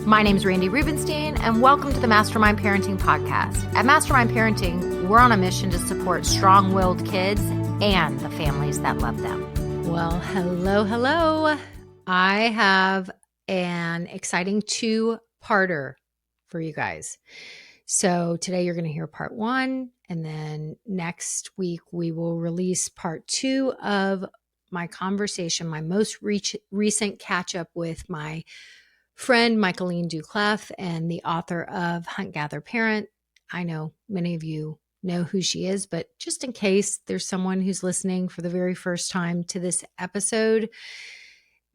My name is Randi Rubenstein, and welcome to the Mastermind Parenting Podcast. At Mastermind Parenting, we're on a mission to support strong-willed kids and the families that love them. Well, hello. I have an exciting two-parter for you guys. So today you're going to hear part one, and then next week we will release part two of my conversation, my most recent catch-up with my friend Michaeleen Doucleff and the author of Hunt, Gather, Parent. I know many of you know who she is, but just in case there's someone who's listening for the very first time to this episode,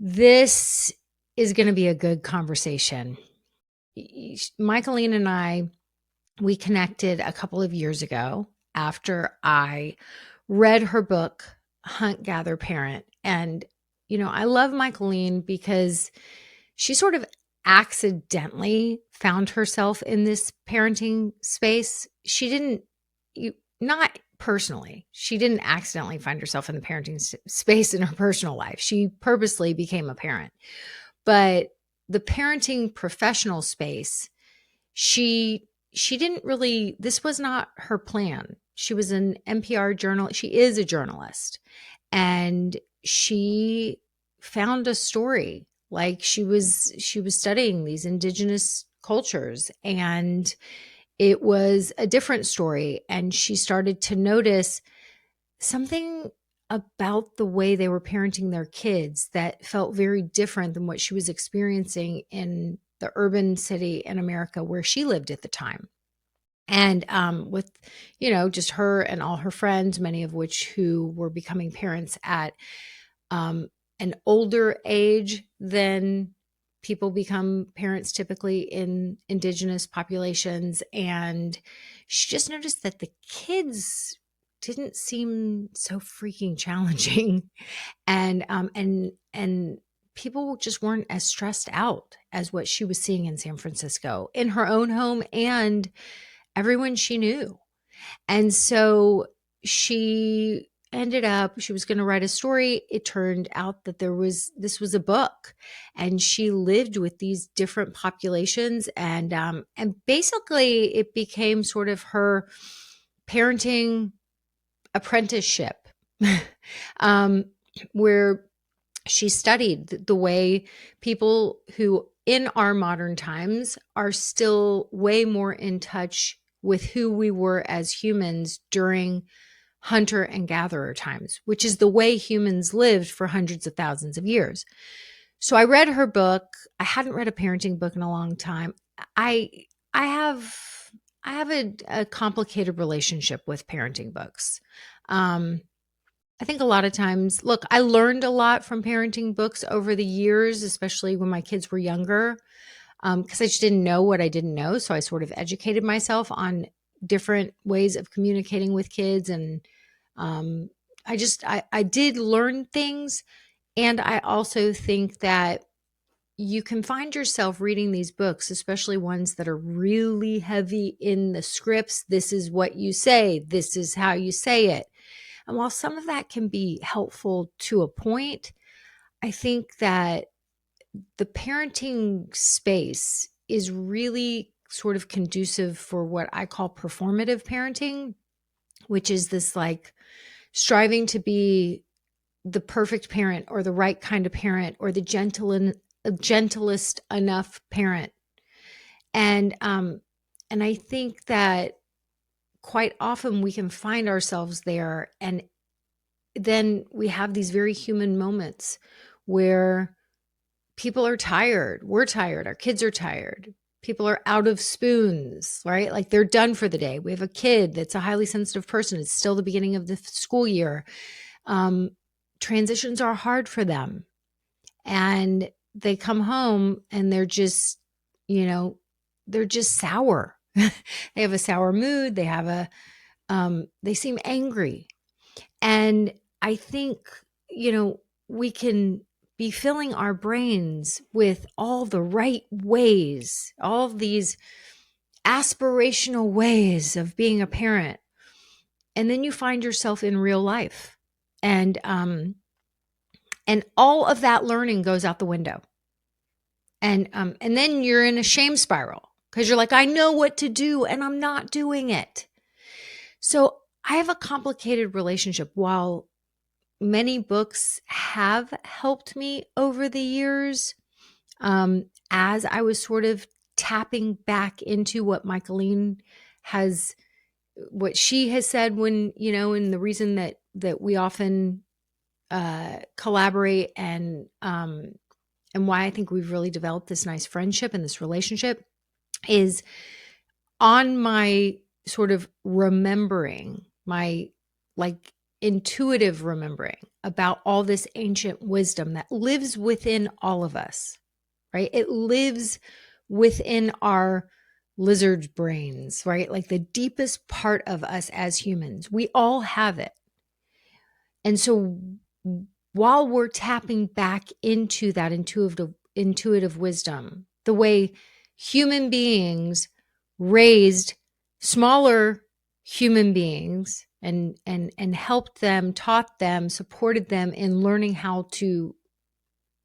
this is going to be a good conversation. Michaeleen and I, we connected a couple of years ago after I read her book, Hunt, Gather, Parent. And, I love Michaeleen because she sort of accidentally found herself in this parenting space. She didn't, not personally, she didn't accidentally find herself in the parenting space in her personal life. She purposely became a parent. But the parenting professional space, she didn't really, this was not her plan. She was an NPR journalist. She is a journalist. And she found a story. Like she was studying these indigenous cultures, and it was a different story. And she started to notice something about the way they were parenting their kids that felt very different than what she was experiencing in the urban city in America where she lived at the time. And with, just her and all her friends, many of which who were becoming parents at an older age than people become parents typically in indigenous populations. And she just noticed that the kids didn't seem so freaking challenging. And people just weren't as stressed out as what she was seeing in San Francisco, in her own home and everyone she knew. And so she was going to write a story. It turned out that this was a book, and she lived with these different populations, and basically it became sort of her parenting apprenticeship, where she studied the way people who in our modern times are still way more in touch with who we were as humans during hunter and gatherer times, which is the way humans lived for hundreds of thousands of years. So I read her book. I hadn't read a parenting book in a long time. I have a complicated relationship with parenting books. I think a lot of times, look, I learned a lot from parenting books over the years, especially when my kids were younger, because I just didn't know what I didn't know. So I sort of educated myself on different ways of communicating with kids. And I did learn things. And I also think that you can find yourself reading these books, especially ones that are really heavy in the scripts. This is what you say. This is how you say it. And while some of that can be helpful to a point, I think that the parenting space is really sort of conducive for what I call performative parenting, which is this like striving to be the perfect parent or the right kind of parent or the gentlest enough parent. And I think that quite often we can find ourselves there, and then we have these very human moments where people are tired. We're tired. Our kids are tired. People are out of spoons, right? Like they're done for the day. We have a kid that's a highly sensitive person. It's still the beginning of the school year. Transitions are hard for them. And they come home and they're just sour. They have a sour mood. They seem angry. And I think, we can be filling our brains with all the right ways, all of these aspirational ways of being a parent. And then you find yourself in real life. And all of that learning goes out the window. And then you're in a shame spiral because you're like, I know what to do and I'm not doing it. So I have a complicated relationship. While many books have helped me over the years, as I was sort of tapping back into what she has said when, and the reason that we often collaborate and why I think we've really developed this nice friendship and this relationship is on my sort of remembering, my like intuitive remembering about all this ancient wisdom that lives within all of us, right? It lives within our lizard brains, right? Like the deepest part of us as humans. We all have it. And so while we're tapping back into that intuitive wisdom, the way human beings raised smaller human beings and helped them, taught them, supported them in learning how to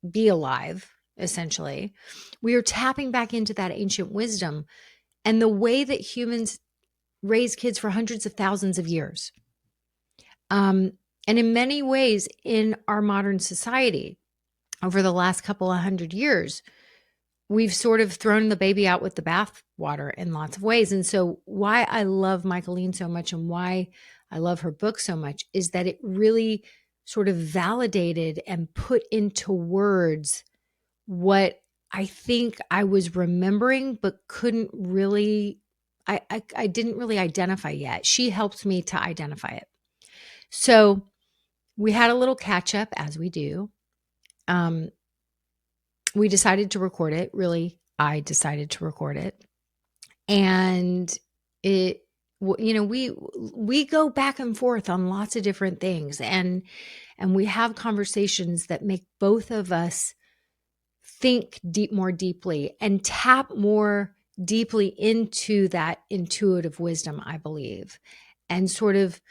be alive, essentially, we are tapping back into that ancient wisdom and the way that humans raise kids for hundreds of thousands of years. And in many ways in our modern society, over the last couple of hundred years, we've sort of thrown the baby out with the bathwater in lots of ways. And so why I love Michaeleen so much and why I love her book so much is that it really sort of validated and put into words what I think I was remembering, but couldn't really, I didn't really identify yet. She helped me to identify it. So we had a little catch up as we do. We decided to record it. Really, I decided to record it. And we go back and forth on lots of different things and we have conversations that make both of us think more deeply and tap more deeply into that intuitive wisdom, I believe, and sort of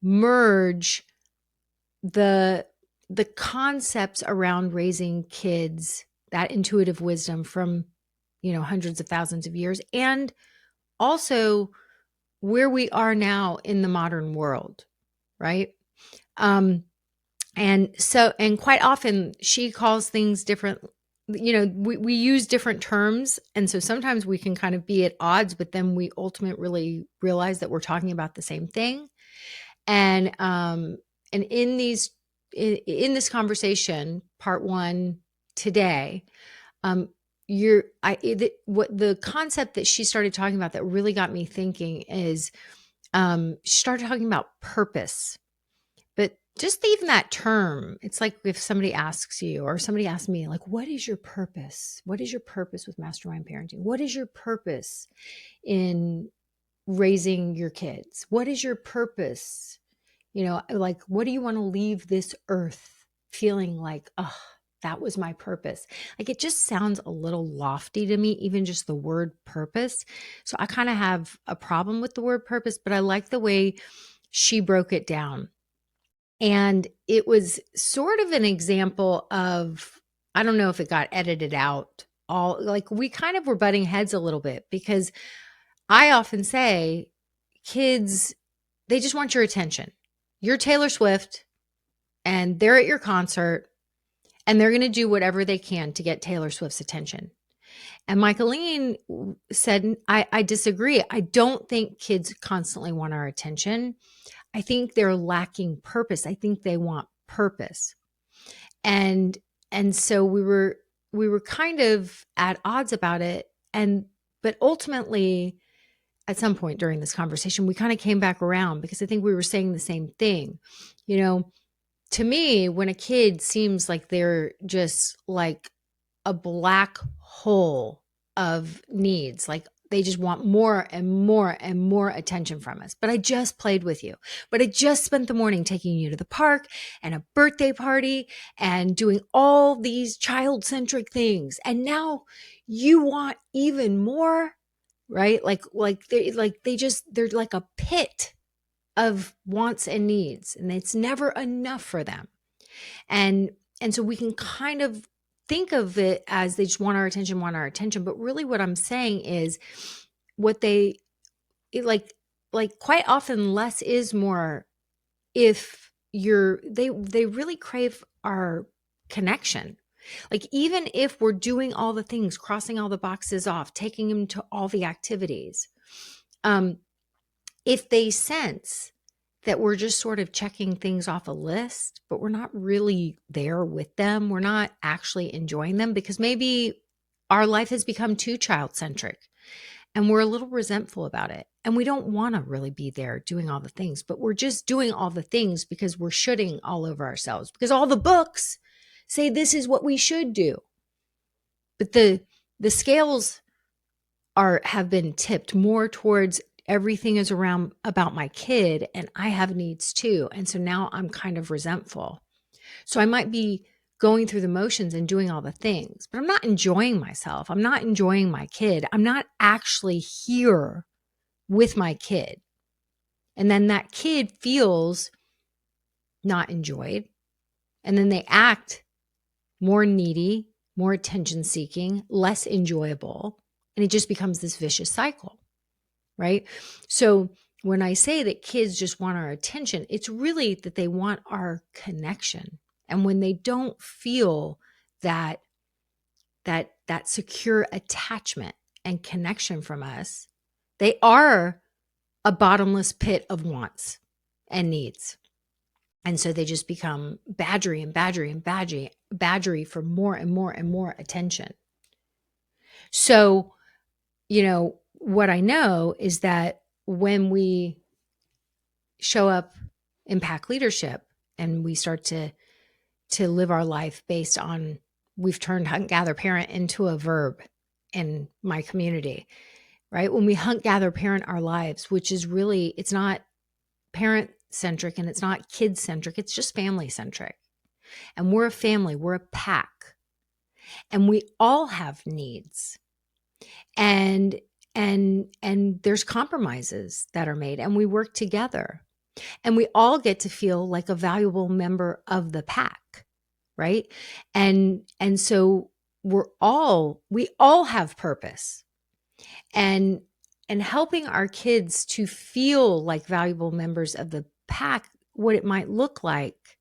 merge the concepts around raising kids, that intuitive wisdom from, hundreds of thousands of years, and also where we are now in the modern world, right? And quite often she calls things different. We use different terms. And so sometimes we can kind of be at odds, but then we ultimately really realize that we're talking about the same thing. And in this conversation, part one today, what the concept that she started talking about that really got me thinking is, she started talking about purpose. But just even that term, it's like if somebody asks you or somebody asks me, like, what is your purpose? What is your purpose with mastermind parenting? What is your purpose in raising your kids? What is your purpose? Like, what do you want to leave this earth feeling like, oh, that was my purpose? Like, it just sounds a little lofty to me, even just the word purpose. So I kind of have a problem with the word purpose, but I like the way she broke it down. And it was sort of an example of, I don't know if it got edited out we kind of were butting heads a little bit because I often say kids, they just want your attention. You're Taylor Swift and they're at your concert and they're going to do whatever they can to get Taylor Swift's attention. And Michaeleen said, I disagree. I don't think kids constantly want our attention. I think they're lacking purpose. I think they want purpose. And so we were kind of at odds about it. But ultimately, at some point during this conversation, we kind of came back around because I think we were saying the same thing. To me, when a kid seems like they're just like a black hole of needs, like they just want more and more and more attention from us. But I just played with you. But I just spent the morning taking you to the park and a birthday party and doing all these child-centric things. And now you want even more, right? They're like a pit of wants and needs, and it's never enough for them. And so we can kind of think of it as they just want our attention. But really what I'm saying is what like quite often less is more. If they really crave our connection. Like even if we're doing all the things, crossing all the boxes off, taking them to all the activities, if they sense that we're just sort of checking things off a list, but we're not really there with them, we're not actually enjoying them because maybe our life has become too child centric and we're a little resentful about it. And we don't want to really be there doing all the things, but we're just doing all the things because we're shoulding all over ourselves because all the books say this is what we should do. But the scales have been tipped more towards everything is around about my kid and I have needs too. And so now I'm kind of resentful. So I might be going through the motions and doing all the things, but I'm not enjoying myself. I'm not enjoying my kid. I'm not actually here with my kid. And then that kid feels not enjoyed. And then they act more needy, more attention seeking, less enjoyable. And it just becomes this vicious cycle, right? So when I say that kids just want our attention, it's really that they want our connection. And when they don't feel that secure attachment and connection from us, they are a bottomless pit of wants and needs. And so they just become badgery for more and more and more attention. So, what I know is that when we show up in pack leadership and we start to live our life based on, we've turned hunt, gather, parent into a verb in my community, right? When we hunt, gather, parent our lives, which is really, it's not parent centric and it's not kid centric, it's just family centric. And we're a family, we're a pack, and we all have needs. And there's compromises that are made and we work together. And we all get to feel like a valuable member of the pack, right? And so we all have purpose. And helping our kids to feel like valuable members of the pack, what it might look like,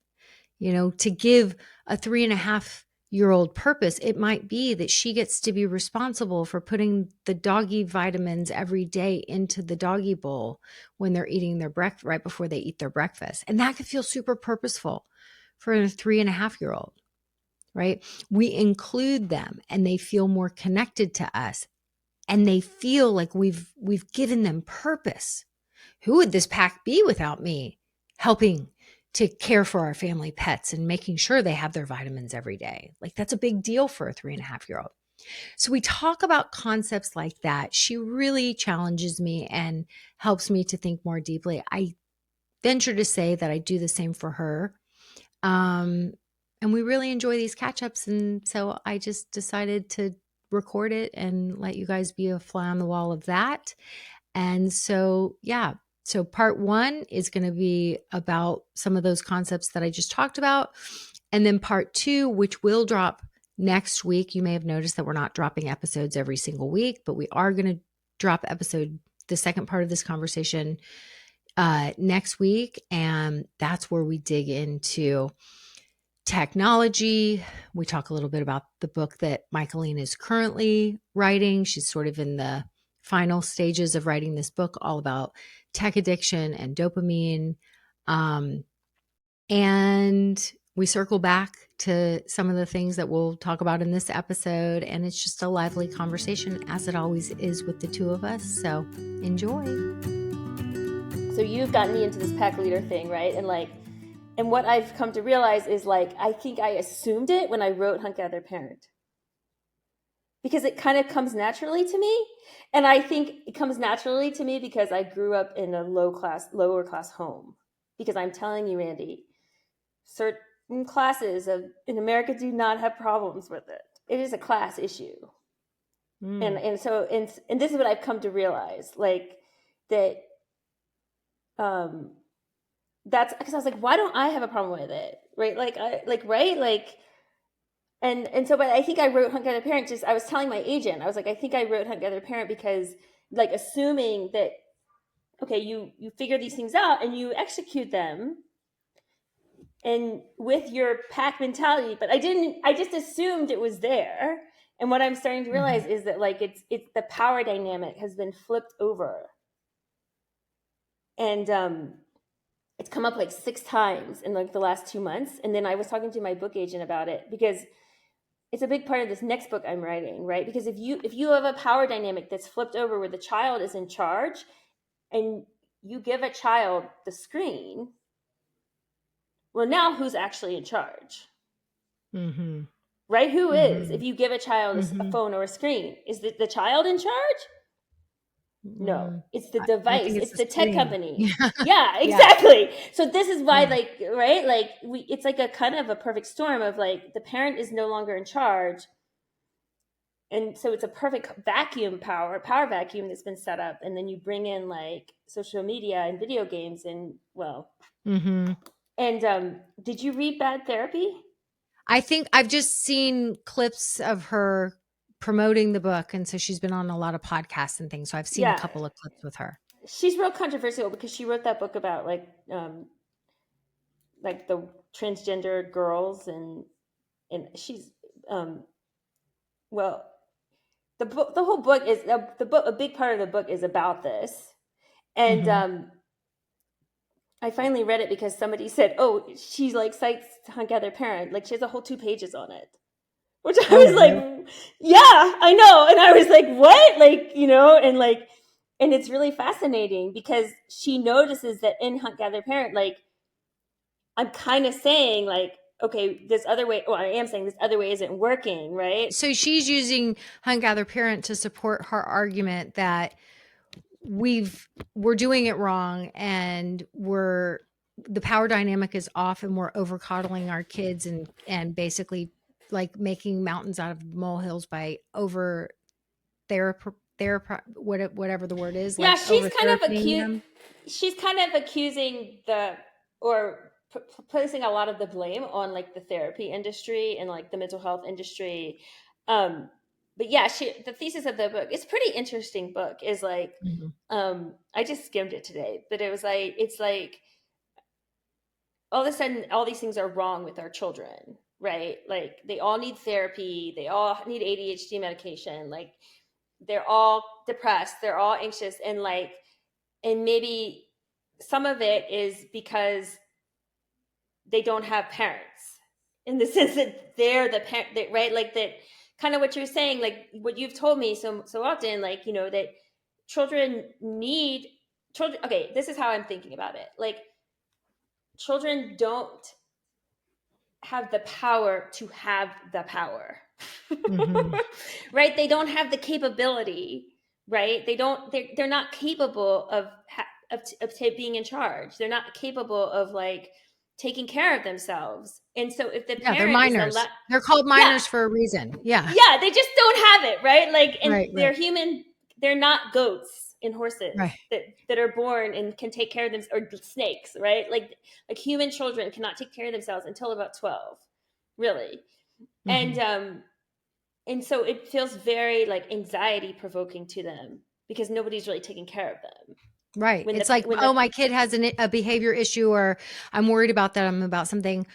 to give a 3.5-year-old purpose, it might be that she gets to be responsible for putting the doggy vitamins every day into the doggy bowl when they're eating their breakfast, right before they eat their breakfast. And that could feel super purposeful for a 3.5-year-old, right? We include them and they feel more connected to us. And they feel like we've given them purpose. Who would this pack be without me helping to care for our family pets and making sure they have their vitamins every day? Like that's a big deal for a 3.5-year-old. So we talk about concepts like that. She really challenges me and helps me to think more deeply. I venture to say that I do the same for her. And we really enjoy these catch-ups. And so I just decided to record it and let you guys be a fly on the wall of that. And so, yeah. So part 1 is going to be about some of those concepts that I just talked about. And then part 2, which will drop next week. You may have noticed that we're not dropping episodes every single week, but we are going to drop the second part of this conversation next week. And that's where we dig into technology. We talk a little bit about the book that Michaeleen is currently writing. She's sort of in the final stages of writing this book all about tech addiction and dopamine. And we circle back to some of the things that we'll talk about in this episode. And it's just a lively conversation, as it always is with the two of us. So enjoy. So you've gotten me into this pack leader thing, right? And what I've come to realize is I think I assumed it when I wrote Hunt Gather Parent, because it kind of comes naturally to me. And I think it comes naturally to me because I grew up in a lower class home. Because I'm telling you, Randi, certain classes in America do not have problems with it. It is a class issue. And so this is what I've come to realize, that that's because I was like, why don't I have a problem with it? Right? And so, but I think I wrote Hunt Gather Parent, just, I was telling my agent, I was like, I think I wrote Hunt Gather Parent because, like, assuming that, okay, you figure these things out and you execute them and with your pack mentality, but I just assumed it was there. And what I'm starting to realize is that, like, it's the power dynamic has been flipped over. And it's come up like 6 times in like the last 2 months. And then I was talking to my book agent about it because it's a big part of this next book I'm writing, right? Because if you have a power dynamic that's flipped over where the child is in charge and you give a child the screen, well, now who's actually in charge? Mm-hmm. Right? Who Mm-hmm. is? If you give a child a phone or a screen, is the child in charge? No, it's the device. It's the tech company. Yeah, exactly. Yeah. So this is why, like, right? Like, it's like a kind of a perfect storm of, like, the parent is no longer in charge. And so it's a perfect power vacuum that's been set up. And then you bring in, like, social media and video games and, well. And did you read Bad Therapy? I think I've just seen clips of her promoting the book. And so she's been on a lot of podcasts and things. So I've seen a couple of clips with her. She's real controversial because she wrote that book about, like the transgender girls, and she's well, the whole book is a big part of the book is about this. And I finally read it because somebody said, oh, she, like, cites Hunt Gather Parent, like she has a whole 2 pages on it, which I was like, yeah, I know. And I was like, what? Like, and it's really fascinating because she notices that in Hunt Gather Parent, like, I'm kind of saying, like, okay, this other way, well, I am saying this other way isn't working, right? So she's using Hunt Gather Parent to support her argument that we're doing it wrong and the power dynamic is off and we're over coddling our kids and basically, like, making mountains out of molehills by over whatever the word is. Yeah, like, she's kind of accusing placing a lot of the blame on, like, the therapy industry and, like, the mental health industry. But yeah, the thesis of the book, it's a pretty interesting book, is like, I just skimmed it today, but it was like, it's like, all of a sudden, all these things are wrong with our children, right? Like, they all need therapy, they all need ADHD medication, like, they're all depressed, they're all anxious, and, like, and maybe some of it is because they don't have parents, in the sense that they're the parent, right? Like, that kind of what you're saying, like what you've told me so often, like, that children. Okay, this is how I'm thinking about it. Like, children don't have the power to have the power. Right? They don't have the capability, right? They're not capable of being in charge. They're not capable of, like, taking care of themselves. And so if the parent they're minors. They're called minors for a reason. Yeah, they just don't have it, right? Like, and they're human. They're not goats and horses that are born and can take care of them, or snakes, right? Like human children cannot take care of themselves until about 12, really. And so it feels very, like, anxiety provoking to them because nobody's really taking care of them. Right. It's like, oh, my kid has a behavior issue, or I'm worried about that. I'm about something.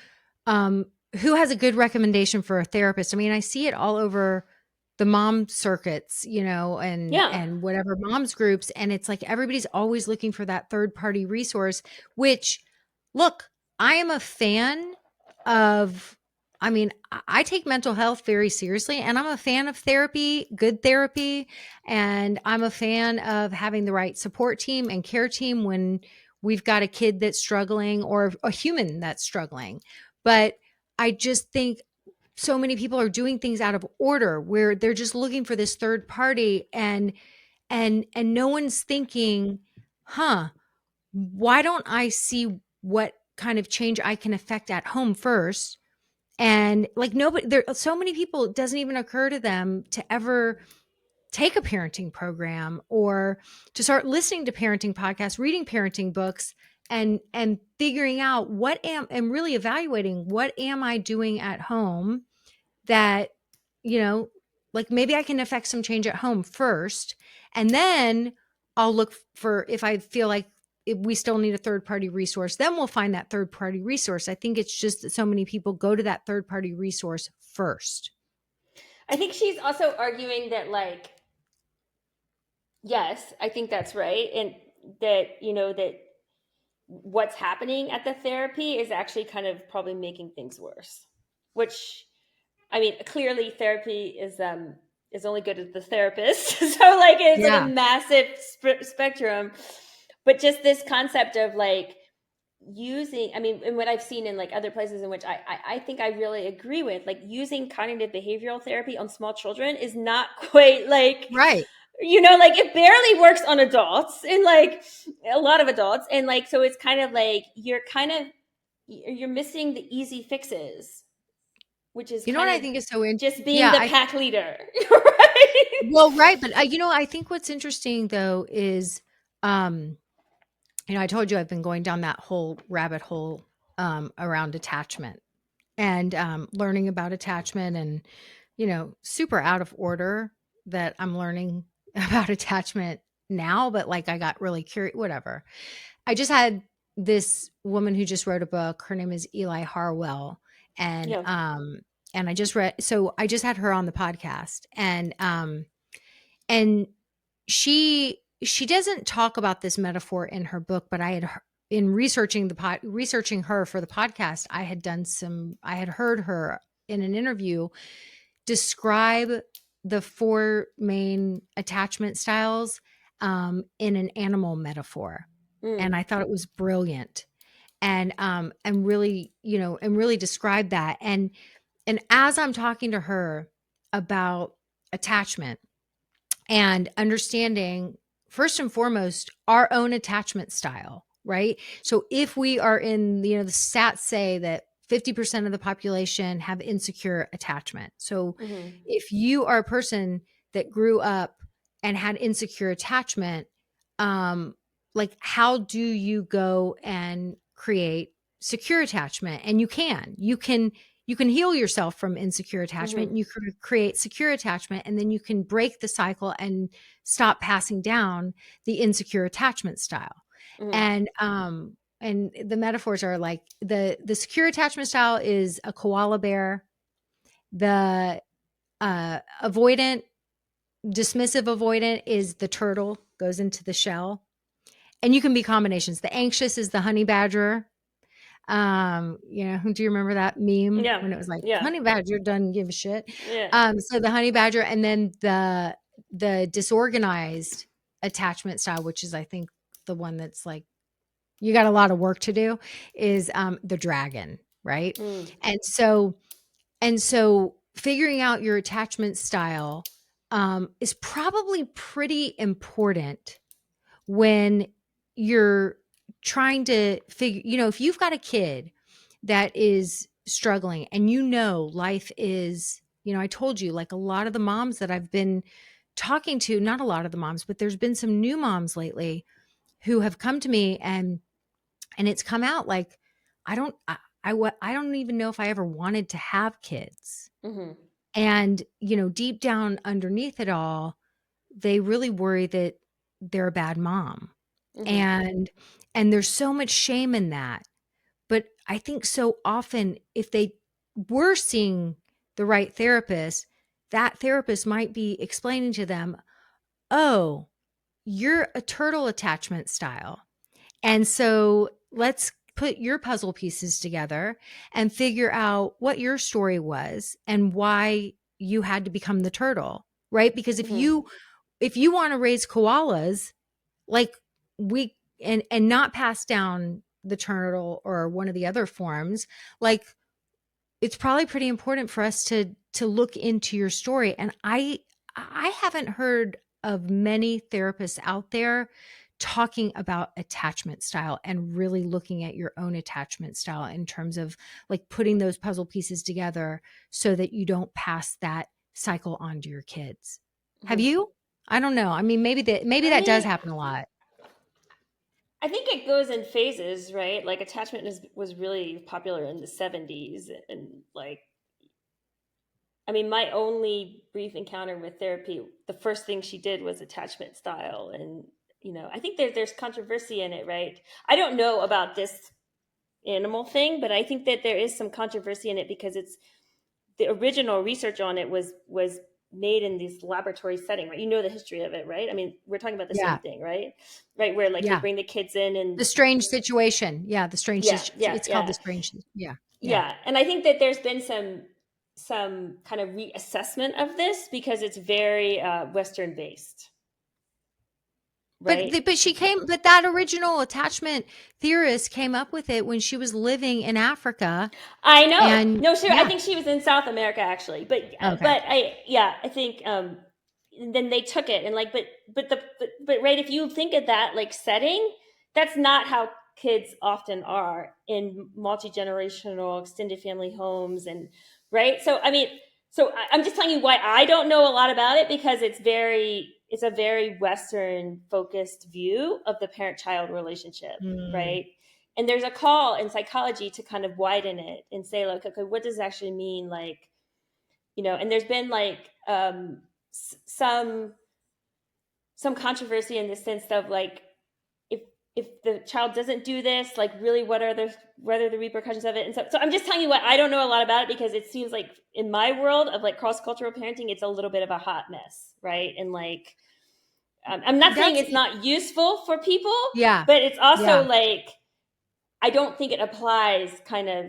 Who has a good recommendation for a therapist? I mean, I see it all over the mom circuits, and whatever moms groups. And it's like, everybody's always looking for that third party resource, which, look, I am a fan of, I take mental health very seriously, and I'm a fan of therapy, good therapy. And I'm a fan of having the right support team and care team when we've got a kid that's struggling or a human that's struggling. But I just think so many people are doing things out of order, where they're just looking for this third party, and no one's thinking, why don't I see what kind of change I can affect at home first? And, like, so many people, it doesn't even occur to them to ever take a parenting program or to start listening to parenting podcasts, reading parenting books, and figuring out and really evaluating, what am I doing at home that, you know, like maybe I can affect some change at home first, and then I'll look for, if I feel like we still need a third party resource, then we'll find that third party resource. I think it's just that so many people go to that third party resource first. I think she's also arguing that, like, yes, I think that's right. And that, that what's happening at the therapy is actually kind of probably making things worse, which, I mean, clearly therapy is only good as the therapist. So like it's like a Yeah. massive spectrum, but just this concept of like using, I mean, and what I've seen in like other places in which I think I really agree with, like using cognitive behavioral therapy on small children is not quite like, Right. like it barely works on adults, and like a lot of adults, and like so it's kind of like you're missing the easy fixes, which is You know what kind I of think is so just being yeah, the I pack leader, right? well, right, but I think what's interesting though is, um, I told you I've been going down that whole rabbit hole around attachment and learning about attachment, and super out of order that I'm learning about attachment now, but like I got really curious. Whatever. I just had this woman who just wrote a book. Her name is Eli Harwell, and Yeah. I just read. So I just had her on the podcast, and she doesn't talk about this metaphor in her book, but I had in researching her for the podcast, I had heard her in an interview describe the four main attachment styles in an animal metaphor, Mm. and I thought it was brilliant, and really, and really describe that, and as I'm talking to her about attachment and understanding, first and foremost, our own attachment style, right? So if we are in, the stats say that 50% of the population have insecure attachment. So Mm-hmm. if you are a person that grew up and had insecure attachment, like how do you go and create secure attachment? And you can heal yourself from insecure attachment, Mm-hmm. and you can create secure attachment, and then you can break the cycle and stop passing down the insecure attachment style. Mm-hmm. And the metaphors are like the secure attachment style is a koala bear. The avoidant, dismissive avoidant is the turtle, goes into the shell. And you can be combinations. The anxious is the honey badger. Do you remember that meme Yeah. when it was like Yeah. honey badger doesn't give a shit? Yeah. So the honey badger, and then the disorganized attachment style, which is I think the one that's like you got a lot of work to do, is the dragon, right? Mm. And so figuring out your attachment style is probably pretty important when you're trying to figure, if you've got a kid that is struggling, and life is, I told you, like a lot of the moms that I've been talking to, not a lot of the moms, but there's been some new moms lately who have come to me, and it's come out like, I don't even know if I ever wanted to have kids. Mm-hmm. And, deep down underneath it all, they really worry that they're a bad mom. Mm-hmm. And there's so much shame in that. But I think so often if they were seeing the right therapist, that therapist might be explaining to them, "Oh, you're a turtle attachment style. And so let's put your puzzle pieces together and figure out what your story was and why you had to become the turtle." Right? Because if Mm-hmm. you want to raise koalas, like we and not pass down the turtle or one of the other forms, like it's probably pretty important for us to look into your story. And I haven't heard of many therapists out there talking about attachment style and really looking at your own attachment style in terms of like putting those puzzle pieces together so that you don't pass that cycle on to your kids. Have Mm-hmm. you? I don't know. I mean, maybe I that does mean, happen a lot. I think it goes in phases, right? Like attachment was really popular in the 70s, and like I mean, my only brief encounter with therapy, the first thing she did was attachment style. And, I think there's controversy in it, right? I don't know about this animal thing, but I think that there is some controversy in it because it's the original research on it was made in this laboratory setting, right? You know the history of it, right? I mean, we're talking about the Yeah. same thing, right? Right, where like they Yeah. bring the kids in and The strange situation. Yeah. The strange, it's called the strange. Yeah. Yeah. yeah. And I think that there's been some kind of reassessment of this because it's very Western based, right? But that original attachment theorist came up with it when she was living in Africa. I know. And No, sure. I yeah. think she was in South America actually, but Okay. I think then they took it and like, but right. If you think of that like setting, that's not how kids often are in multi-generational extended family homes and right. So I mean, I'm just telling you why I don't know a lot about it because it's a very Western focused view of the parent-child relationship, Mm. right? And there's a call in psychology to kind of widen it and say like, okay, what does it actually mean? Like, and there's been like some controversy in the sense of like, if the child doesn't do this, like really what are the repercussions of it? And so I'm just telling you what, I don't know a lot about it because it seems like in my world of like cross-cultural parenting, it's a little bit of a hot mess, right? And like, I'm not saying That's it's not useful for people, yeah. but it's also Yeah. like, I don't think it applies kind of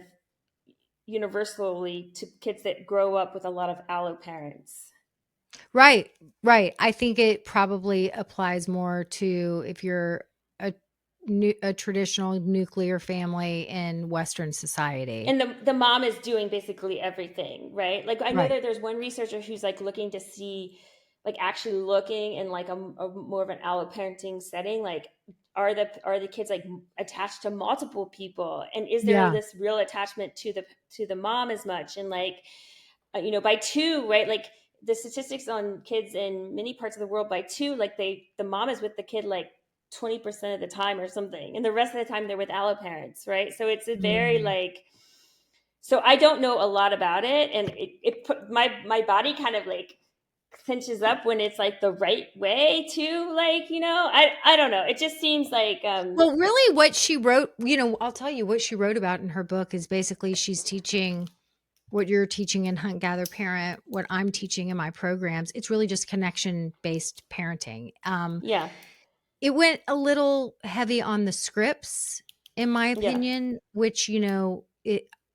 universally to kids that grow up with a lot of allo parents. Right. Right. I think it probably applies more to if you're a a traditional nuclear family in Western society. And the mom is doing basically everything, right? Like I know Right. that there's one researcher who's like looking to see, like actually looking in like a more of an allo parenting setting, like are the kids like attached to multiple people, and is there Yeah. this real attachment to the mom as much? And like by two, right? Like the statistics on kids in many parts of the world by two, like the mom is with the kid like 20% of the time or something, and the rest of the time they're with allo parents, right? So it's a very Mm. like, so I don't know a lot about it, and it put my body kind of like cinches up when it's like the right way to like, I don't know, it just seems like Well, really what she wrote, I'll tell you what she wrote about in her book is basically she's teaching what you're teaching in Hunt Gather Parent, what I'm teaching in my programs. It's really just connection-based parenting. yeah, It went a little heavy on the scripts, in my yeah, opinion, which,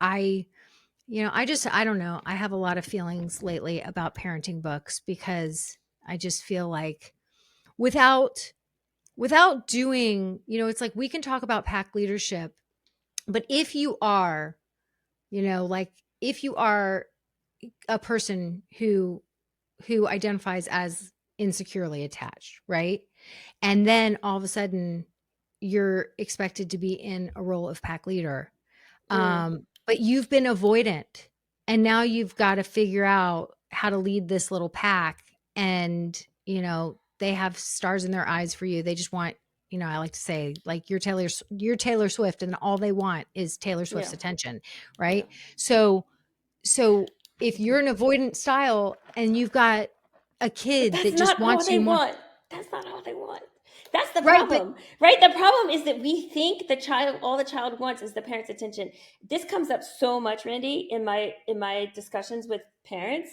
I I don't know. I have a lot of feelings lately about parenting books because I just feel like without doing, it's like we can talk about pack leadership, but if you are, like if you are a person who identifies as insecurely attached, right? And then all of a sudden you're expected to be in a role of pack leader. mm, But you've been avoidant and now you've got to figure out how to lead this little pack. And, they have stars in their eyes for you. They just want, I like to say like you're Taylor Swift and all they want is Taylor Swift's yeah, attention. yeah. Right. So if you're an avoidant style and you've got a But kid that's that just not all wants they you more, want. That's not all they want. That's the right? But problem, right? The problem is that we think all the child wants is the parent's attention. This comes up so much, Randy, in my discussions with parents.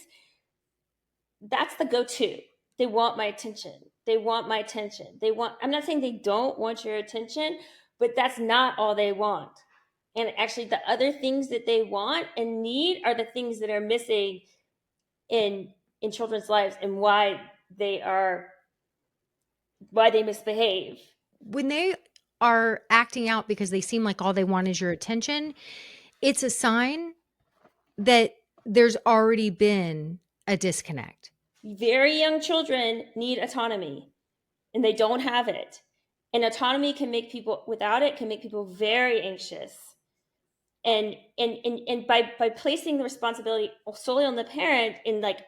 That's the go-to. They want my attention. They want my attention. I'm not saying they don't want your attention, but that's not all they want. And actually the other things that they want and need are the things that are missing in children's lives and why they misbehave. when they are acting out because they seem like all they want is your attention, it's a sign that there's already been a disconnect. Very young children need autonomy and they don't have it. And autonomy can make people, without it, can make people very anxious. And by placing the responsibility solely on the parent in like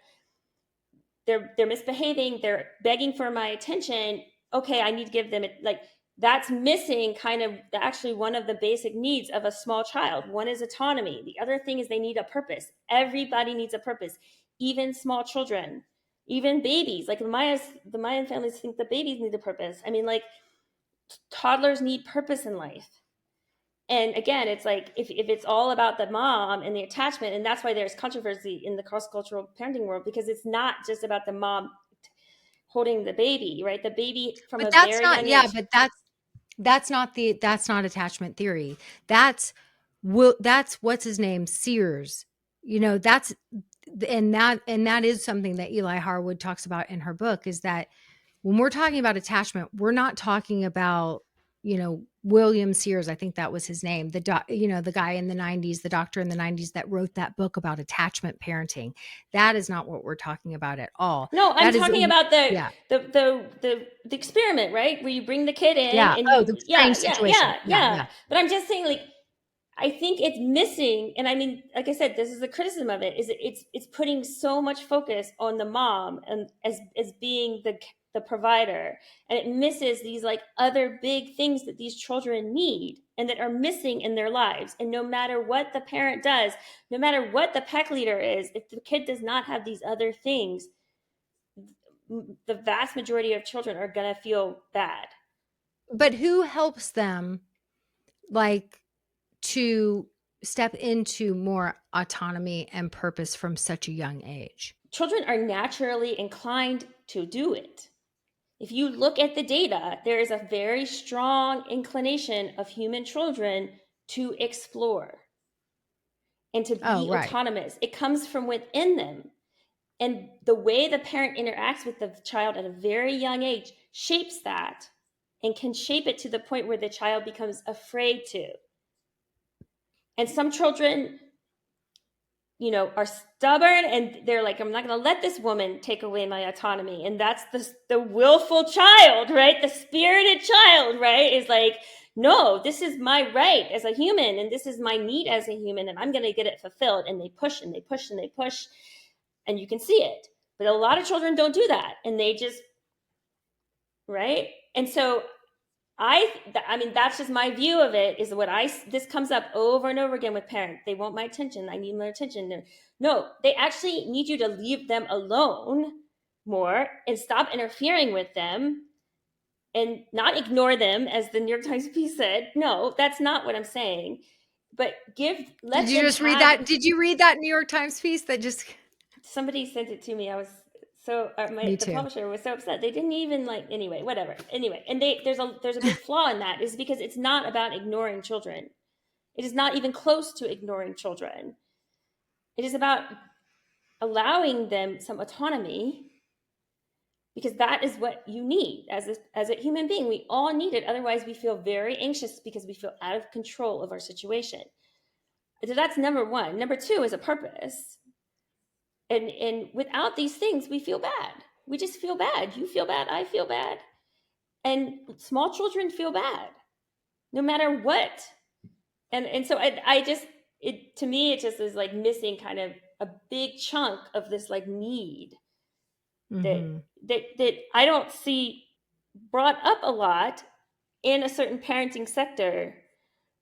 they're misbehaving, they're begging for my attention, okay, I need to give them it, like that's missing kind of actually one of the basic needs of a small child. One is autonomy. The other thing is they need a purpose. Everybody needs a purpose. even small children, even babies. Like the Mayan families think the babies need a purpose. I mean, like toddlers need purpose in life. And again, it's like if it's all about the mom and the attachment, and that's why there's controversy in the cross-cultural parenting world, because it's not just about the mom holding the baby, right? The baby from But a that's very not, young yeah, age. but that's not attachment theory. That's what's his name? Sears. That's and that is something that Eli Harwood talks about in her book, is that when we're talking about attachment, we're not talking about, William Sears, I think that was his name, the guy in the 90s, the doctor in the 90s that wrote that book about attachment parenting. That is not what we're talking about at all. No, I'm That is, talking about yeah, the experiment, right? Where you bring the kid in yeah. and Oh, the yeah, strange yeah, situation. yeah, Yeah, yeah. yeah. But I'm just saying, like, I think it's missing, and I mean, like I said, this is the criticism of it, is it's putting so much focus on the mom and as being the provider, and it misses these like other big things that these children need and that are missing in their lives. And no matter what the parent does, no matter what the pack leader is, if the kid does not have these other things, the vast majority of children are going to feel bad. But who helps them, like, to step into more autonomy and purpose from such a young age? Children are naturally inclined to do it. If you look at the data, there is a very strong inclination of human children to explore and to Oh, be right. autonomous. It comes from within them. And the way the parent interacts with the child at a very young age shapes that and can shape it to the point where the child becomes afraid to. And some children, are stubborn and they're like, I'm not going to let this woman take away my autonomy. And that's the willful child, right? The spirited child, right? Is like, no, this is my right as a human and this is my need as a human and I'm going to get it fulfilled. And they push and they push and they push and you can see it. But a lot of children don't do that and they just, right? And so I mean, that's just my view of it. Is this comes up over and over again with parents. They want my attention. I need my attention. No, they actually need you to leave them alone more and stop interfering with them and not ignore them, as the New York Times piece said. No, that's not what I'm saying. But Did let you them just read have. that? Did you read that New York Times piece that just? Somebody sent it to me. I was so Me the too. publisher was so upset. They didn't even anyway, whatever. Anyway, and there's a big flaw in that, is because it's not about ignoring children. It is not even close to ignoring children. It is about allowing them some autonomy, because that is what you need as a human being. We all need it. Otherwise, we feel very anxious because we feel out of control of our situation. So that's number one. Number two is a purpose. And without these things, we feel bad. We just feel bad. You feel bad. I feel bad. And small children feel bad, no matter what. And so I just, it to me, it just is like missing kind of a big chunk of this like need that Mm-hmm. that I don't see brought up a lot in a certain parenting sector,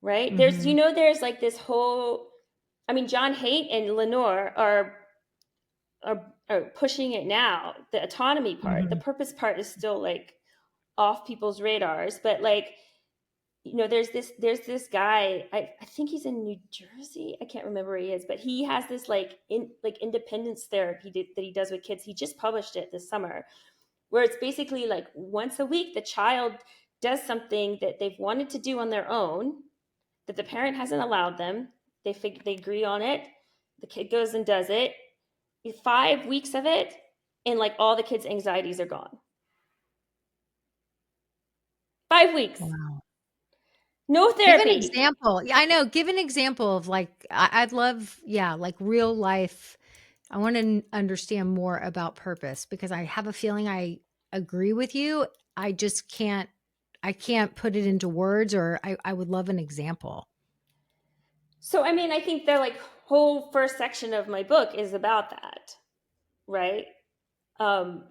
right? Mm-hmm. There's like this whole, I mean, John Haidt and Lenore are pushing it now. The autonomy part, the Mm-hmm. purpose part is still like off people's radars, but like, there's this guy, I think he's in New Jersey, I can't remember where he is, but he has this like independence therapy that he does with kids. He just published it this summer, where it's basically like once a week the child does something that they've wanted to do on their own, that the parent hasn't allowed them. They agree on it, the kid goes and does it, 5 weeks of it, and like all the kids' anxieties are gone. 5 weeks, Wow. no Give an therapy. example. Yeah, I know. Give an example of, like, I'd love, yeah, like real life. I want to understand more about purpose, because I have a feeling I agree with you. I just I can't put it into words, or I would love an example. So I mean, I think the like whole first section of my book is about that, right? Um,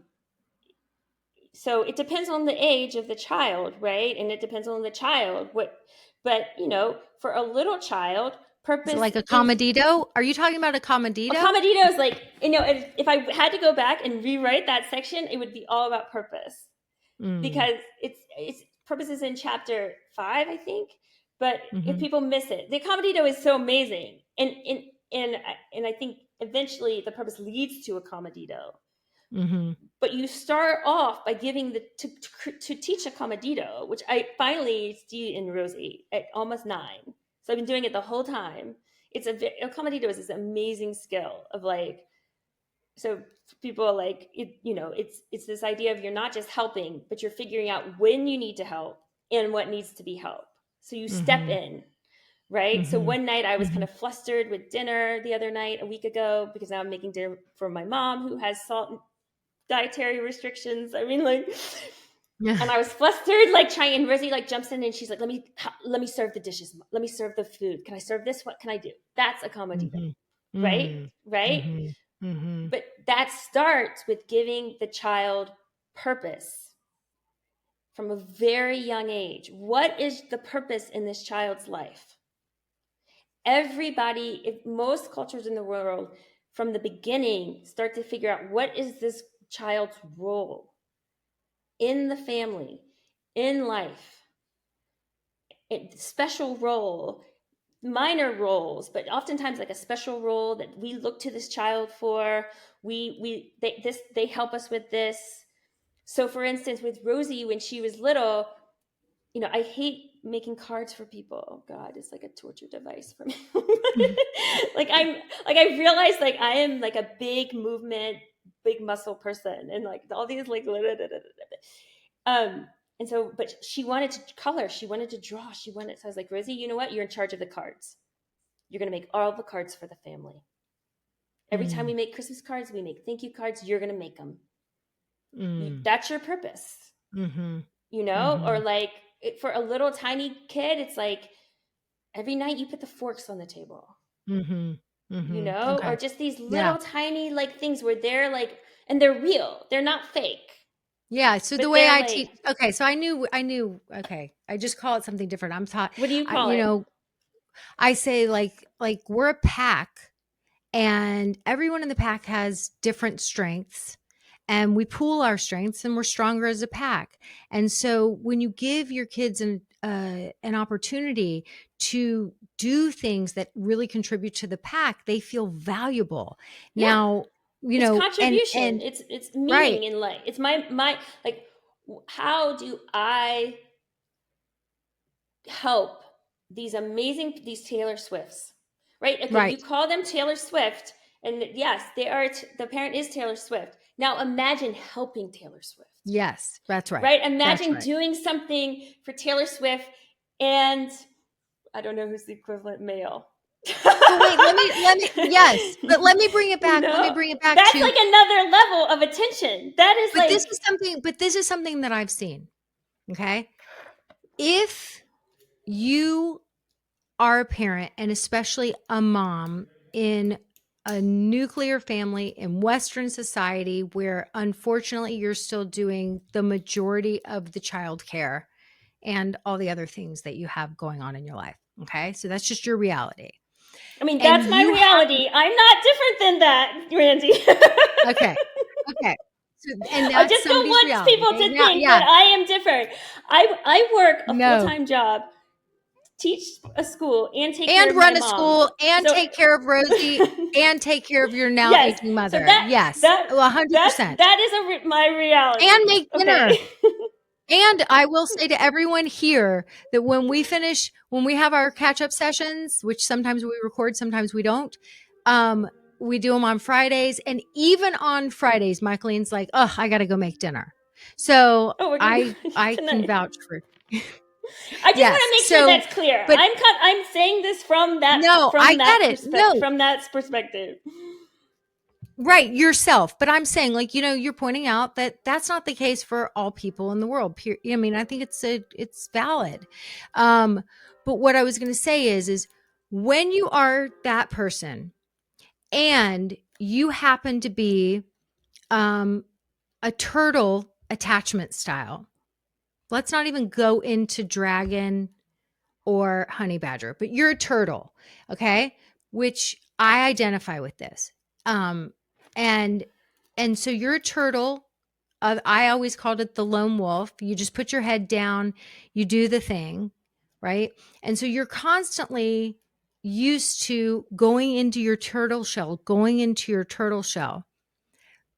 so it depends on the age of the child, right? And it depends on the child. But for a little child, Purpose Is it like a is commandito? Are you talking about a commandito? a commandito is like, if I had to go back and rewrite that section, it would be all about purpose. Because it's purpose is in chapter 5, I think. But if people miss it, the commandito is so amazing, and I think eventually the purpose leads to a commandito. But you start off by giving to teach a commandito, which I finally see in Rosie at almost 9. So I've been doing it the whole time. A commandito is this amazing skill of like, so people like it's this idea of you're not just helping, but you're figuring out when you need to help and what needs to be helped. So you step in, right? So one night I was kind of flustered with dinner the other night, a week ago, because now I'm making dinner for my mom who has dietary restrictions. I mean, like, and I was flustered, like trying, and Rosie like jumps in and she's like, let me serve the dishes. Let me serve the food. Can I serve this? What can I do? That's a commandito, right? Right. But that starts with giving the child purpose from a very young age. What is the purpose in this child's life? Everybody, if most cultures in the world from the beginning start to figure out what is this child's role in the family, in life, special role, minor roles, but oftentimes like a special role that we look to this child for. They help us with this. So for instance, with Rosie, when she was little, I hate making cards for people. Oh God, it's like a torture device for me. I realized like I am like a big movement, big muscle person, and like all these like and so, but she wanted to color, she wanted to draw, so I was like, Rosie, you know what? You're in charge of the cards. You're going to make all the cards for the family. Every time we make Christmas cards, we make thank you cards, you're going to make them. That's your purpose. Or like for a little tiny kid, it's like every night you put the forks on the table. Or just these little tiny like things where they're like, and they're real. They're not fake. Yeah. So the way I teach, okay. So I knew, okay. I just call it something different. I'm taught. What do you call it? I say like we're a pack and everyone in the pack has different strengths and we pool our strengths and we're stronger as a pack. And so when you give your kids an opportunity to do things that really contribute to the pack, they feel valuable. Yeah. Now, it's contribution. And it's meaning right. in life. It's my like, how do I help these Taylor Swifts, right? Okay, right. You call them Taylor Swift, and yes, they are. The parent is Taylor Swift. Now imagine helping Taylor Swift. Yes, that's right. Right? Imagine doing something for Taylor Swift, and I don't know who's the equivalent male. But wait, let me bring it back. Let me bring it back. That's like another level of attention. That is this is something that I've seen. Okay. If you are a parent and especially a mom in a nuclear family in Western society where unfortunately you're still doing the majority of the childcare and all the other things that you have going on in your life. Okay. So that's just your reality. I mean, that's my reality. I'm not different than that, Randi. Okay. So, and I just don't want reality. People to think that I am different. I work a full-time job, teach a school, and take care of my mom. And run a school, and take care of Rosie, and take care of your now aging mother. So 100%. That is my reality. And make dinner. And I will say to everyone here that when we have our catch-up sessions, which sometimes we record, sometimes we don't, we do them on Fridays. And even on Fridays, Michaeleen's like, oh, I got to go make dinner. So I can vouch for I just want to make sure that's clear. But I'm saying this from that. No, I get it. No, from that perspective. Right, yourself. But I'm saying, like, you're pointing out that that's not the case for all people in the world. I mean, I think it's valid. But what I was going to say is when you are that person and you happen to be a turtle attachment style, let's not even go into dragon or honey badger, but you're a turtle, okay? Which I identify with this. Um, and and so you're a turtle. I always called it the lone wolf. You just put your head down, you do the thing, right? And so you're constantly used to going into your turtle shell, going into your turtle shell.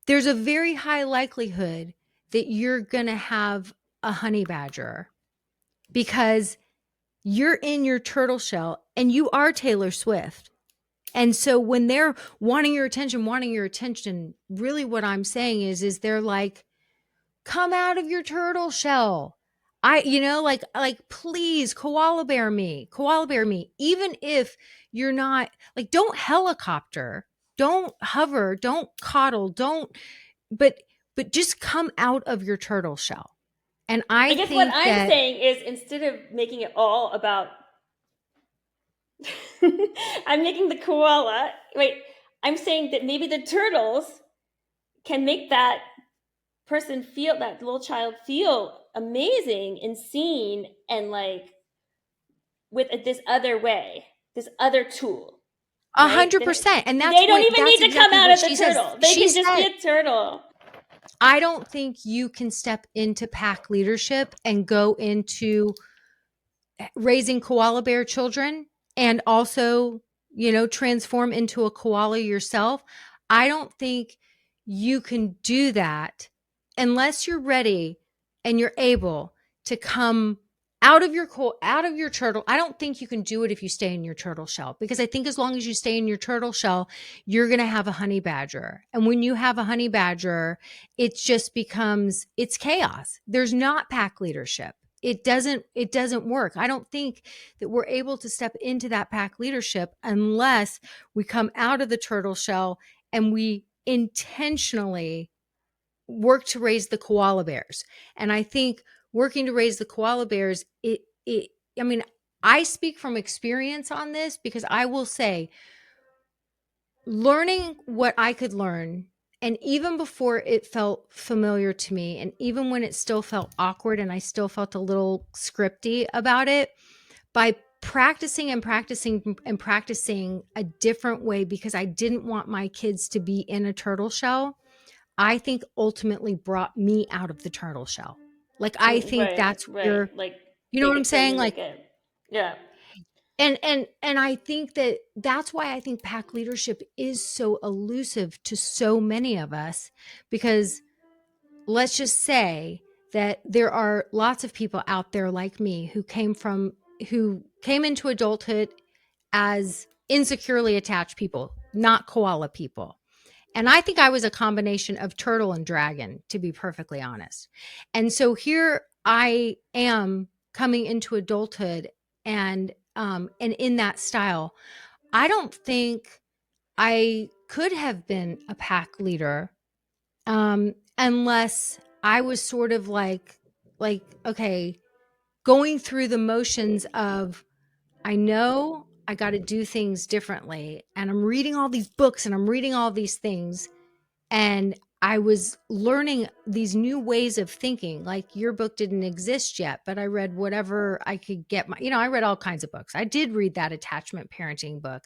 There's a very high likelihood that you're going to have a honey badger because you're in your turtle shell and you are Taylor Swift. And so when they're wanting your attention, really what I'm saying is they're like, come out of your turtle shell. Please koala bear me, even if you're not like, don't helicopter, don't hover, don't coddle, don't, but just come out of your turtle shell. And I I guess what think I'm that saying is, instead of making it all about I'm making the koala. Wait, I'm saying that maybe the turtles can make that person feel, that little child feel amazing and seen, and like with this other way, this other tool, right? 100%. And They don't even that's need to come exactly out what of the she says. turtle. They She can just be said, a turtle. I don't think you can step into pack leadership and go into raising koala bear children and also, transform into a koala yourself. I don't think you can do that unless you're ready and you're able to come out of your turtle. I don't think you can do it if you stay in your turtle shell, because I think as long as you stay in your turtle shell, you're going to have a honey badger. And when you have a honey badger, it just becomes, it's chaos. There's not pack leadership. It doesn't work. I don't think that we're able to step into that pack leadership unless we come out of the turtle shell and we intentionally work to raise the koala bears. And I think working to raise the koala bears, I mean, I speak from experience on this, because I will say, learning what I could learn, and even before it felt familiar to me, and even when it still felt awkward and I still felt a little scripty about it, by practicing and practicing and practicing a different way, because I didn't want my kids to be in a turtle shell, I think ultimately brought me out of the turtle shell. Like, I think Right, that's right. where, Like you know what fake I'm it till saying? you make Like, it. Yeah. and I think that that's why I think pack leadership is so elusive to so many of us, because let's just say that there are lots of people out there like me who came into adulthood as insecurely attached people, not koala people. And I think I was a combination of turtle and dragon, to be perfectly honest. And so here I am coming into adulthood, and in that style, I don't think I could have been a pack leader, unless I was sort of like, okay, going through the motions of, I know I got to do things differently. And I'm reading all these books and I'm reading all these things. And I was learning these new ways of thinking. Like, your book didn't exist yet, but I read whatever I could get I read all kinds of books. I did read that attachment parenting book.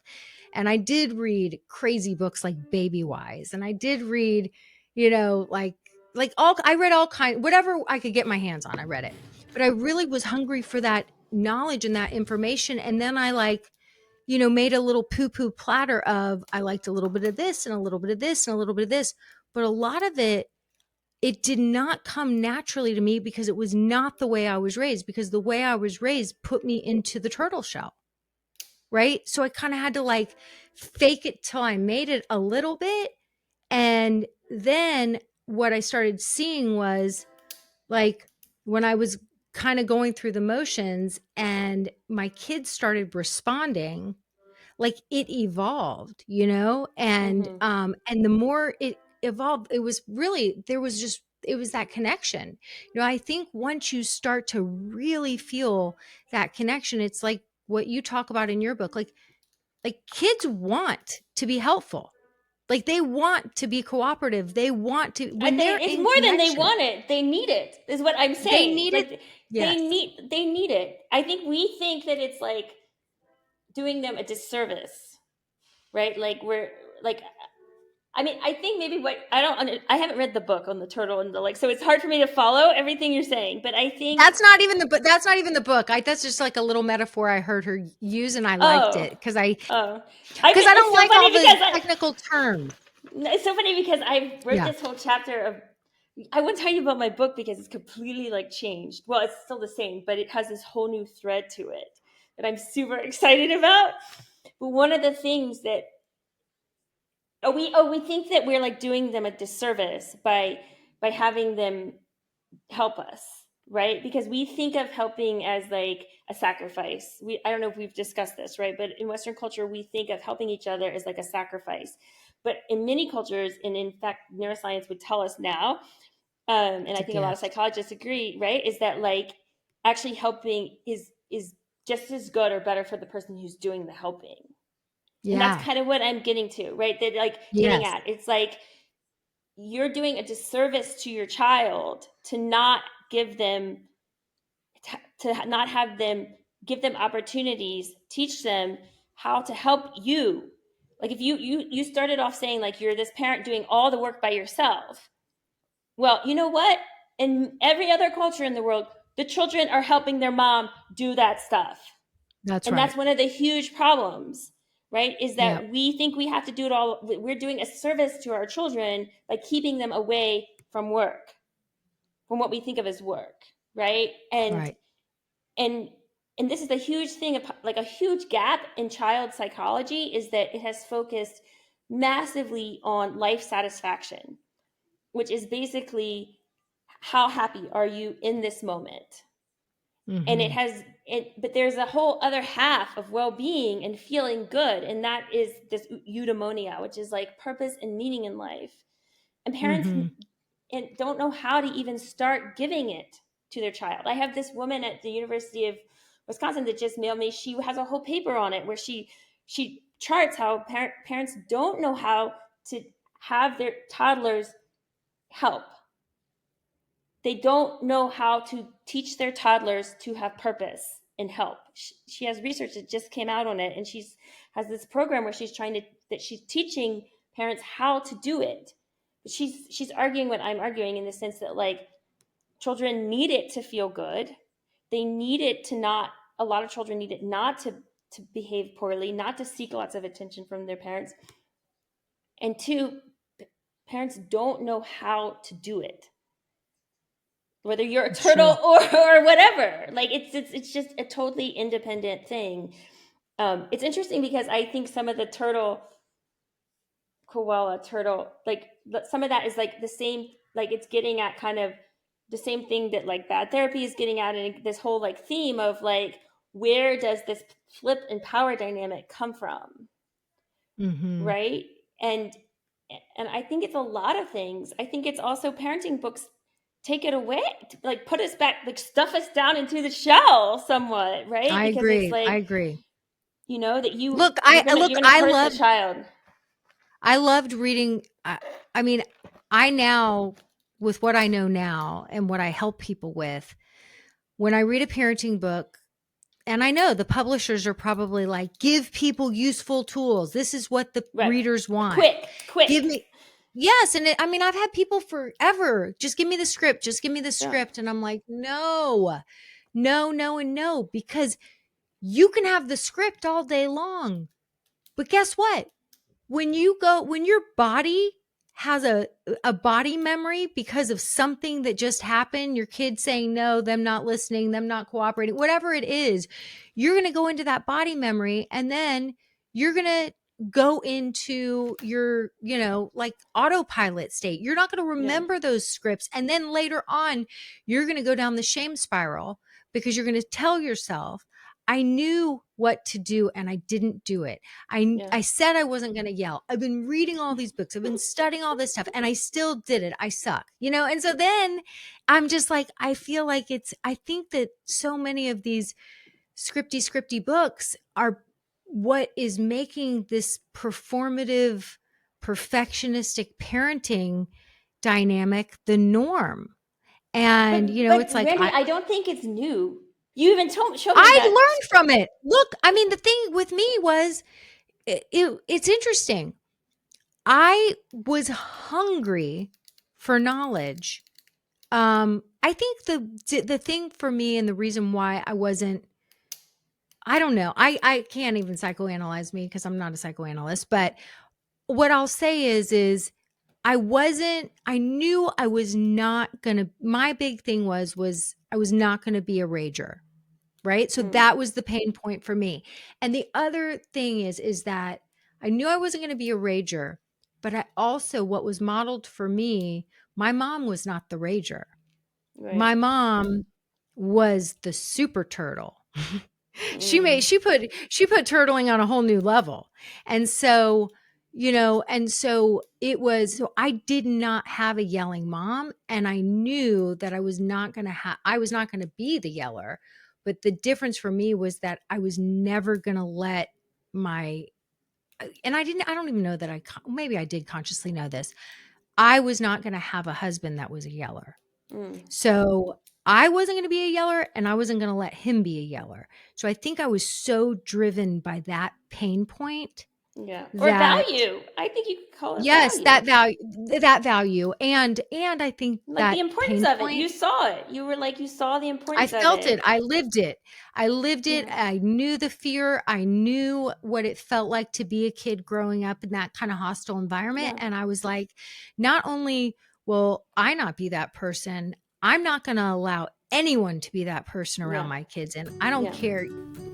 And I did read crazy books like Baby Wise. And I did read, I read all kind, whatever I could get my hands on, I read it. But I really was hungry for that knowledge and that information. And then I made a little poo-poo platter of, I liked a little bit of this and a little bit of this and a little bit of this. But a lot of it did not come naturally to me, because it was not the way I was raised, because the way I was raised put me into the turtle shell. Right. So I kind of had to like fake it till I made it a little bit. And then what I started seeing was, like, when I was kind of going through the motions and my kids started responding, like, it evolved, and the more it evolved, it was really, it was that connection. I think once you start to really feel that connection, it's like what you talk about in your book, like kids want to be helpful. Like they want to be cooperative. They want to, when they're It's in more than they connection, want it. They need it, is what I'm they saying. need it. Like Yes, they need it. I think we think that it's like doing them a disservice, right? Like we're like, I mean, I think maybe what I haven't read the book on the turtle and the like, so it's hard for me to follow everything you're saying. But I think that's not even the book. That's not even the book. That's just like a little metaphor I heard her use, and I liked oh it because I oh, don't it's so like all funny the because technical terms. it's so funny because I wrote Yeah, this whole chapter of. I won't tell you about my book because it's completely like changed. Well, it's still the same, but it has this whole new thread to it that I'm super excited about. But one of the things that we think that we're like doing them a disservice by having them help us, right? Because we think of helping as like a sacrifice. I don't know if we've discussed this, right? But in Western culture, we think of helping each other as like a sacrifice. But in many cultures, and in fact, neuroscience would tell us now, and it's I a think a lot of gift. psychologists agree, right? Is that like actually helping is just as good or better for the person who's doing the helping. And that's Yeah. kind of what I'm getting to, right? That like getting Yes. at. It's like you're doing a disservice to your child to not give them to not have them give them opportunities, teach them how to help you. Like if you started off saying like you're this parent doing all the work by yourself. Well, you know what? In every other culture in the world, the children are helping their mom do that stuff. That's And that's right. one of the huge problems, right? Is Yep. that we think we have to do it all. We're doing a service to our children by keeping them away from work, from what we think of as work, right? Right. And and this is a huge thing, like a huge gap in child psychology, is that it has focused massively on life satisfaction, which is basically how happy are you in this moment. And Mm-hmm. but there's a whole other half of well-being and feeling good, and that is this eudaimonia, which is like purpose and meaning in life. And parents Mm-hmm. and don't know how to even start giving it to their child. I have this woman at the University of Wisconsin that just mailed me. She has a whole paper on it where she charts how parents don't know how to have their toddlers help. They don't know how to teach their toddlers to have purpose and help. She has research that just came out on it, and she's has this program where she's teaching parents how to do it. But she's arguing what I'm arguing, in the sense that like children need it to feel good. They need it to not. A lot of children need it not to behave poorly, not to seek lots of attention from their parents, and two, parents don't know how to do it, whether you're a It's true. turtle or whatever. Like it's just a totally independent thing. It's interesting because I think some of the koala turtle, like some of that is like the same, like it's getting at kind of the same thing that like bad therapy is getting at, and this whole like theme of like, where does this flip and power dynamic come from, Mm-hmm. right? and and I think it's a lot of things. I think it's also parenting books take it away, like put us back, like stuff us down into the shell somewhat, right? I Because it's agree. I like, agree. that Look, you're gonna hurt the child. I loved reading. I mean, I now, with what I know now and what I help people with, when I read a parenting book, and I know the publishers are probably like, give people useful tools. This is what the Right. readers want. Give Quick. me, yes. And I mean, I've had people forever, just give me the script, just give me the Yeah. script. And I'm like, no, no, no, and no, because you can have the script all day long. But guess what? When your body has a body memory because of something that just happened, your kid saying no, them not listening, them not cooperating, whatever it is, you're going to go into that body memory, and then you're going to go into your, like autopilot state. You're not going to Yeah. remember those scripts. And then later on, you're going to go down the shame spiral because you're going to tell yourself, I knew what to do and I didn't do it. Yeah. I said I wasn't going to yell. I've been reading all these books. I've been studying all this stuff and I still did it. I suck, And so then I'm just like, I feel like I think that so many of these scripty books are what is making this performative perfectionistic parenting dynamic the norm. And, but it's like, Randi, I don't think it's new. You even showed me I that. learned from it. Look, I mean, the thing with me was, it's interesting. I was hungry for knowledge. I think the thing for me and the reason why I don't know. I can't even psychoanalyze me because I'm not a psychoanalyst, but what I'll say is I knew I was not going to, my big thing was I was not going to be a rager. Right. So that was the pain point for me. And the other thing is that I knew I wasn't going to be a rager, but I also, what was modeled for me, my mom was not the rager. Right. My mom was the super turtle. She put turtling on a whole new level. And so, so I did not have a yelling mom, and I knew that I was not going to be the yeller. But the difference for me was that I was never going to let and I don't even know that maybe I did consciously know this. I was not going to have a husband that was a yeller. So I wasn't going to be a yeller, and I wasn't going to let him be a yeller. So I think I was so driven by that pain point. Yeah. Or value. I think you could call it yes, value. that value. And I think like that the importance pain of point, it. You saw it. You were like, you saw the I importance of it. felt it. I lived it. Yeah. I knew the fear. I knew what it felt like to be a kid growing up in that kind of hostile environment. Yeah. And I was like, not only will I not be that person, I'm not going to allow anyone to be that person around my kids. And I don't care.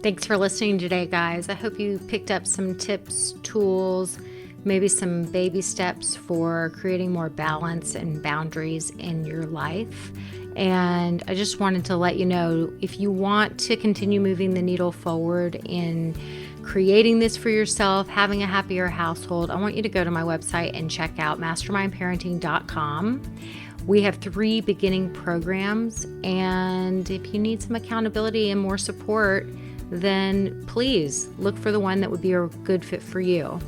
Thanks for listening today, guys. I hope you picked up some tips, tools, maybe some baby steps for creating more balance and boundaries in your life. And I just wanted to let you know, if you want to continue moving the needle forward in creating this for yourself, having a happier household, I want you to go to my website and check out mastermindparenting.com. We have 3 beginning programs, and if you need some accountability and more support, then please look for the one that would be a good fit for you.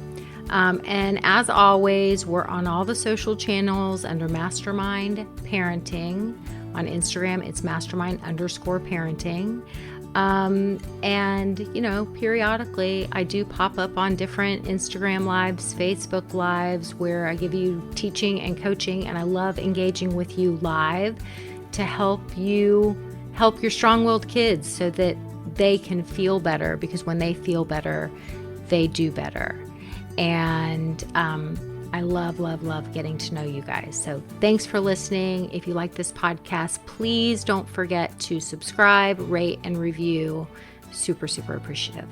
And as always, we're on all the social channels under Mastermind Parenting. On Instagram, it's mastermind_parenting. And, periodically I do pop up on different Instagram lives, Facebook lives, where I give you teaching and coaching, and I love engaging with you live to help you help your strong-willed kids so that they can feel better, because when they feel better, they do better. And I love, love, love getting to know you guys. So thanks for listening. If you like this podcast, please don't forget to subscribe, rate, and review. Super, super appreciative.